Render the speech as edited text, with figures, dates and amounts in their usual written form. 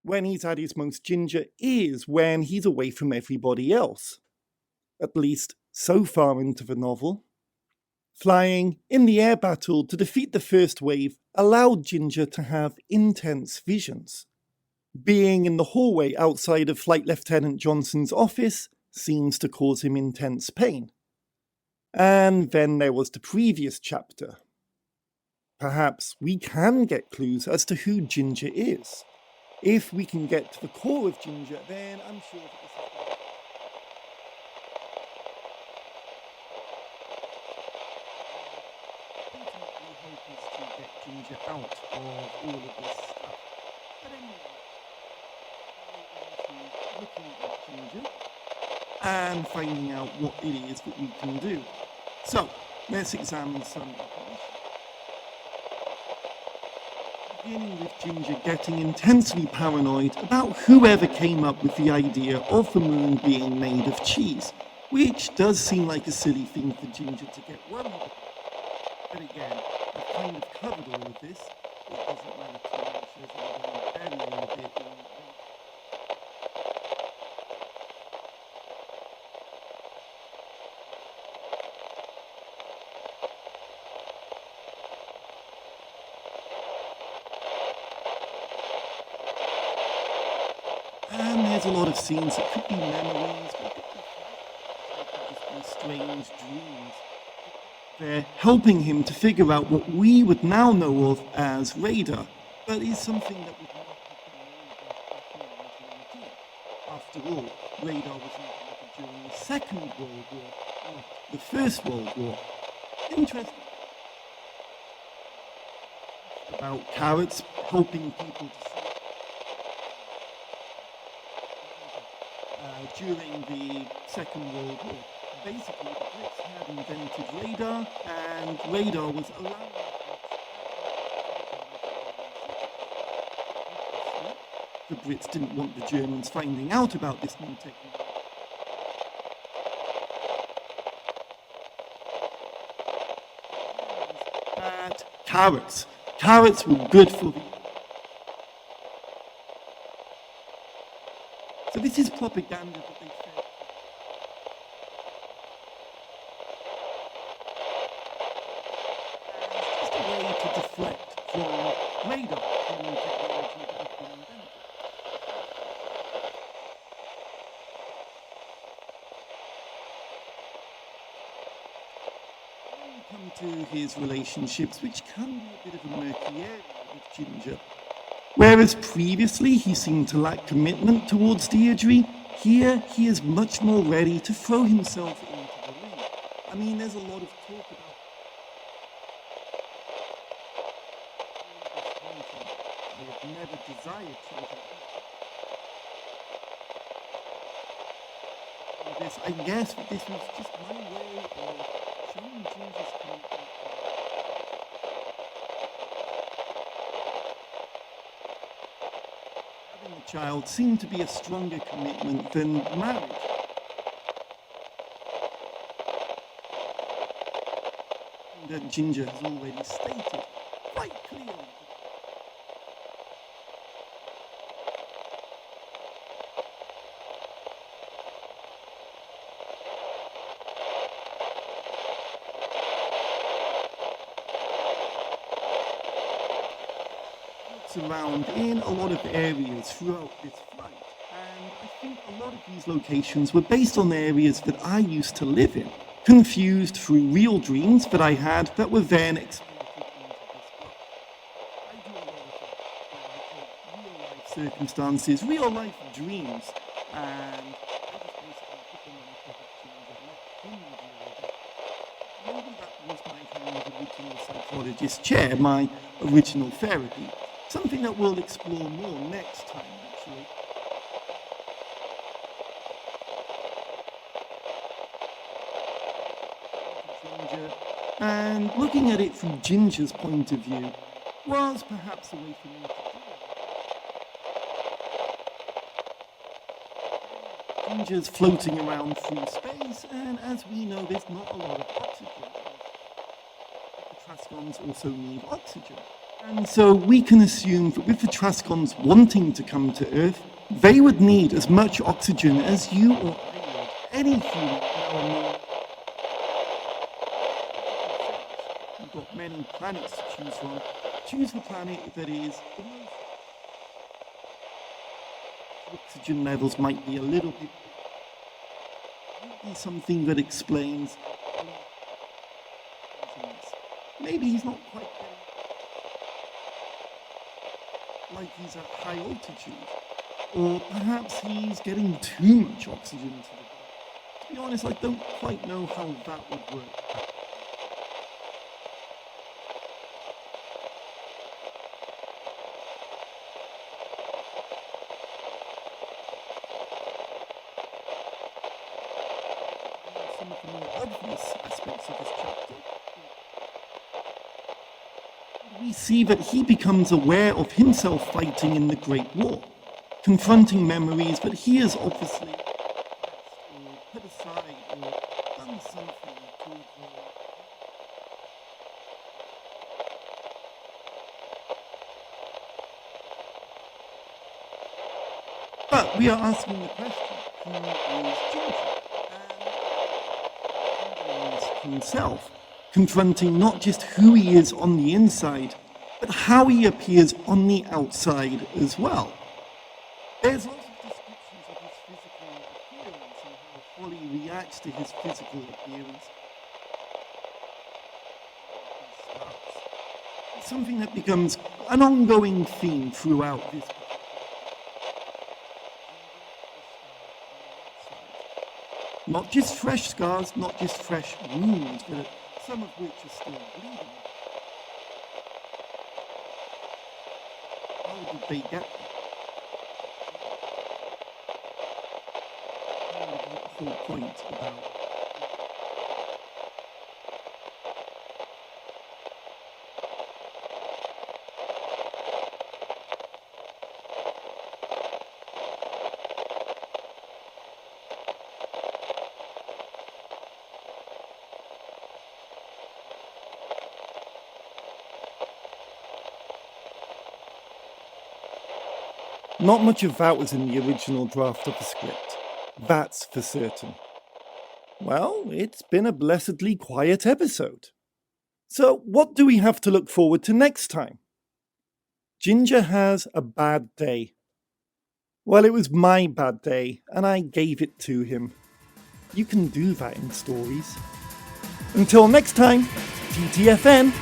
When he's at his most ginger is when he's away from everybody else. At least so far into the novel. Flying in the air battle to defeat the first wave allowed Ginger to have intense visions. Being in the hallway outside of Flight Lieutenant Johnson's office seems to cause him intense pain. And then there was the previous chapter. Perhaps we can get clues as to who Ginger is. If we can get to the core of Ginger, then I'm sure that this is ultimately hope is to get Ginger out of all of this stuff. But anyway, looking at Ginger and finding out what it is that we can do. So, let's examine some information. Beginning with Ginger getting intensely paranoid about whoever came up with the idea of the moon being made of cheese, which does seem like a silly thing for Ginger to get worried about. But again, I've kind of covered all of this. It doesn't matter too much as I'm going to bury all of it in. And there's a lot of scenes that could be memories, but it could just be strange dreams. They're helping him to figure out what we would now know of as radar, but is something that would not have been known back in 1918. After all, radar was invented during the Second World War, not the First World War. Interesting. About carrots helping people to see. During the Second World War. Basically, the Brits had invented radar, and radar was allowing the Brits didn't want the Germans finding out about this new technology. And carrots. Carrots were good for the... So this is propaganda that they fed. It's just a way to deflect from radar, from the technology that has been invented. Then we come to his relationships, which can be a bit of a murky area with Ginger. Whereas previously he seemed to lack commitment towards Deirdre, here he is much more ready to throw himself into the ring. I mean, there's a lot of talk about I have never desired children. This, I guess that this was just my way of showing Ginger's commitment. Having a child seemed to be a stronger commitment than marriage. That Ginger has already stated quite clearly. Around in a lot of areas throughout this flight, and I think a lot of these locations were based on areas that I used to live in, confused through real dreams that I had that were then exported into this book. I do a lot of real life circumstances, real life dreams, and I just basically put them on top of Ginger, let him deal with it. Maybe that was my kind of original psychologist chair, my original therapy. Something that we'll explore more next time, actually. Ginger, and looking at it from Ginger's point of view was perhaps a way for me to do it. Ginger's floating around through space, and as we know, there's not a lot of oxygen. The Trascons also need oxygen. And so we can assume that with the Trascons wanting to come to Earth, they would need as much oxygen as you or I would. Any human now. You've got many planets to choose from. Choose the planet that is the most. Oxygen levels might be a little bit. Might be something that explains. Maybe he's not quite getting. Like he's at high altitude. Or perhaps he's getting too much oxygen to the body. To be honest, I don't quite know how that would work. Some of the more obvious aspects of this chapter. We see that he becomes aware of himself fighting in the Great War, confronting memories that he has obviously or put aside or done something to avoid. But we are asking the question, who is Ginger? And himself, confronting not just who he is on the inside, but how he appears on the outside as well. There's lots of descriptions of his physical appearance and how Holly reacts to his physical appearance. It's something that becomes an ongoing theme throughout this book. Not just fresh scars, not just fresh wounds, but some of which are still bleeding. How did they get there? The whole point about not much of that was in the original draft of the script. That's for certain. Well, it's been a blessedly quiet episode. So what do we have to look forward to next time? Ginger has a bad day. Well, it was my bad day, and I gave it to him. You can do that in stories. Until next time, TTFN!